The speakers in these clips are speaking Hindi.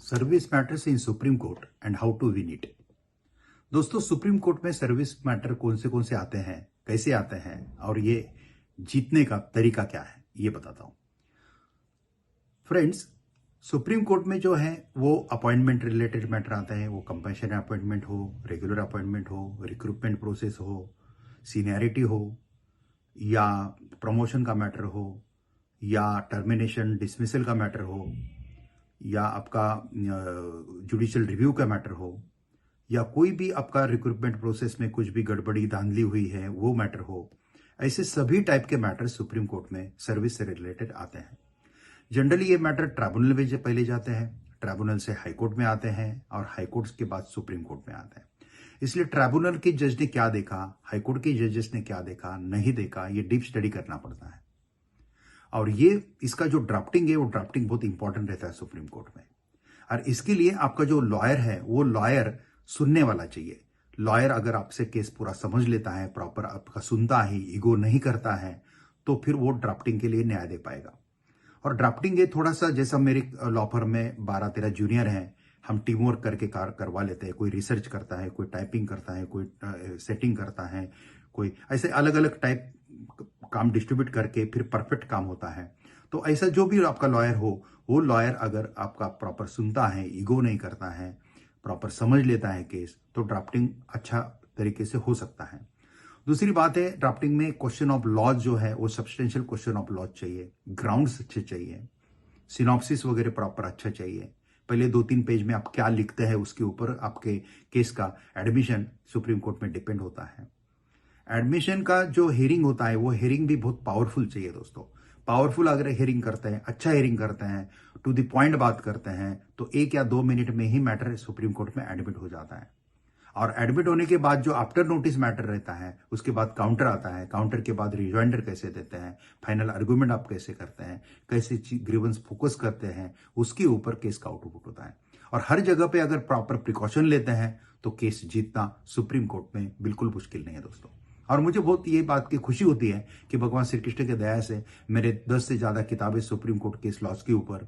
Service matters in supreme court and how to win it. दोस्तों, सुप्रीम कोर्ट में सर्विस मैटर कौन से आते हैं, कैसे आते हैं और ये जीतने का तरीका क्या है, ये बताता हूं। फ्रेंड्स, सुप्रीम कोर्ट में जो है वो अपॉइंटमेंट रिलेटेड मैटर आते हैं। वो कंपल्सरी अपॉइंटमेंट हो, रेगुलर अपॉइंटमेंट हो, रिक्रूटमेंट प्रोसेस हो, सीनियरिटी हो, या प्रमोशन का मैटर हो, या टर्मिनेशन डिसमिसल का मैटर हो, या आपका जुडिशियल रिव्यू का मैटर हो, या कोई भी आपका रिक्रूटमेंट प्रोसेस में कुछ भी गड़बड़ी धांधली हुई है वो मैटर हो। ऐसे सभी टाइप के मैटर सुप्रीम कोर्ट में सर्विस से रिलेटेड आते हैं। जनरली ये मैटर ट्राइब्यूनल में पहले जाते हैं, ट्राइब्यूनल से हाई कोर्ट में आते हैं और हाई कोर्ट के बाद सुप्रीम कोर्ट में आते हैं। इसलिए ट्राइब्यूनल के जज ने क्या देखा, हाई कोर्ट के जजेस ने क्या देखा, नहीं देखा, ये डीप स्टडी करना पड़ता है। और ये इसका जो ड्राफ्टिंग है वो ड्राफ्टिंग बहुत इंपॉर्टेंट रहता है सुप्रीम कोर्ट में। और इसके लिए आपका जो लॉयर है वो लॉयर सुनने वाला चाहिए। लॉयर अगर आपसे केस पूरा समझ लेता है, प्रॉपर आपका सुनता है, ईगो नहीं करता है, तो फिर वो ड्राफ्टिंग के लिए न्याय दे पाएगा। और ड्राफ्टिंग ये थोड़ा सा, जैसा मेरे लॉ फर्म में 12-13 जूनियर हैं, हम टीम वर्क करके कार करवा लेते हैं। कोई रिसर्च करता है, कोई टाइपिंग करता है, कोई सेटिंग करता है, कोई ऐसे अलग अलग टाइप काम डिस्ट्रीब्यूट करके फिर परफेक्ट काम होता है। तो ऐसा जो भी आपका लॉयर हो, वो लॉयर अगर आपका प्रॉपर सुनता है, ईगो नहीं करता है, प्रॉपर समझ लेता है केस, तो ड्राफ्टिंग अच्छा तरीके से हो सकता है। दूसरी बात है, ड्राफ्टिंग में क्वेश्चन ऑफ लॉज जो है वो सब्सटेंशियल क्वेश्चन ऑफ लॉज चाहिए, ग्राउंड्स अच्छे चाहिए, सिनॉप्सिस वगैरह प्रॉपर अच्छा चाहिए। पहले 2-3 पेज में आप क्या लिखते हैं उसके ऊपर आपके केस का एडमिशन सुप्रीम कोर्ट में डिपेंड होता है। एडमिशन का जो हियरिंग होता है वो हियरिंग भी बहुत पावरफुल चाहिए दोस्तों। पावरफुल अगर हियरिंग करते हैं, अच्छा हियरिंग करते हैं, टू द पॉइंट बात करते हैं, तो 1 या 2 मिनट में ही मैटर सुप्रीम कोर्ट में एडमिट हो जाता है। और एडमिट होने के बाद जो आफ्टर नोटिस मैटर रहता है, उसके बाद काउंटर आता है, काउंटर के बाद रिजॉइंडर कैसे देते हैं, फाइनल आर्गुमेंट आप कैसे करते हैं, कैसे ग्रीवेंस फोकस करते हैं, उसके ऊपर केस का आउटपुट होता है। और हर जगह पे अगर प्रॉपर प्रिकॉशन लेते हैं तो केस जीतना सुप्रीम कोर्ट में बिल्कुल मुश्किल नहीं है दोस्तों। और मुझे बहुत ये बात की खुशी होती है कि भगवान श्री कृष्ण के दया से मेरे 10 से ज्यादा किताबें सुप्रीम कोर्ट केस लॉज के ऊपर,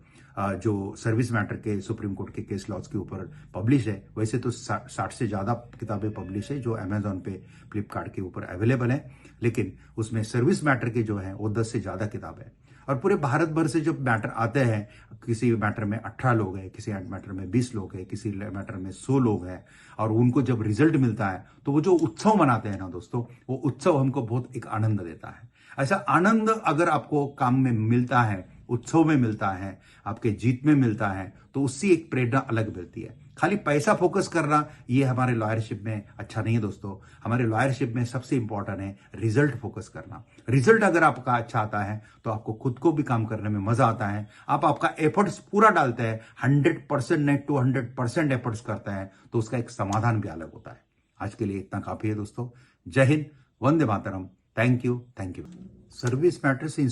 जो सर्विस मैटर के सुप्रीम कोर्ट के केस लॉज के ऊपर पब्लिश है। वैसे तो 60 से ज्यादा किताबें पब्लिश है जो अमेजॉन पे, फ्लिपकार्ट के ऊपर अवेलेबल है, लेकिन उसमें सर्विस मैटर के जो है वो 10 से ज्यादा किताब है। और पूरे भारत भर से जो मैटर आते हैं, किसी मैटर में 18 लोग हैं, किसी मैटर में 20 लोग हैं, किसी मैटर में 100 लोग हैं, और उनको जब रिजल्ट मिलता है तो वो जो उत्सव मनाते हैं ना दोस्तों, वो उत्सव हमको बहुत एक आनंद देता है। ऐसा आनंद अगर आपको काम में मिलता है, उत्सव में मिलता है, आपके जीत में मिलता है, तो उससे एक प्रेरणा अलग मिलती है। खाली पैसा फोकस करना ये हमारे लॉयरशिप में अच्छा नहीं है दोस्तों। हमारे लॉयरशिप में सबसे इंपॉर्टेंट है रिजल्ट फोकस करना। रिजल्ट अगर आपका अच्छा आता है तो आपको खुद को भी काम करने में मजा आता है। आप आपका एफर्ट्स पूरा डालते हैं, 100% नहीं टू 100% एफर्ट्स करते हैं, तो उसका एक समाधान भी अलग होता है। आज के लिए इतना काफी है दोस्तों। जय हिंद, वंदे मातरम। Thank you. Service matters in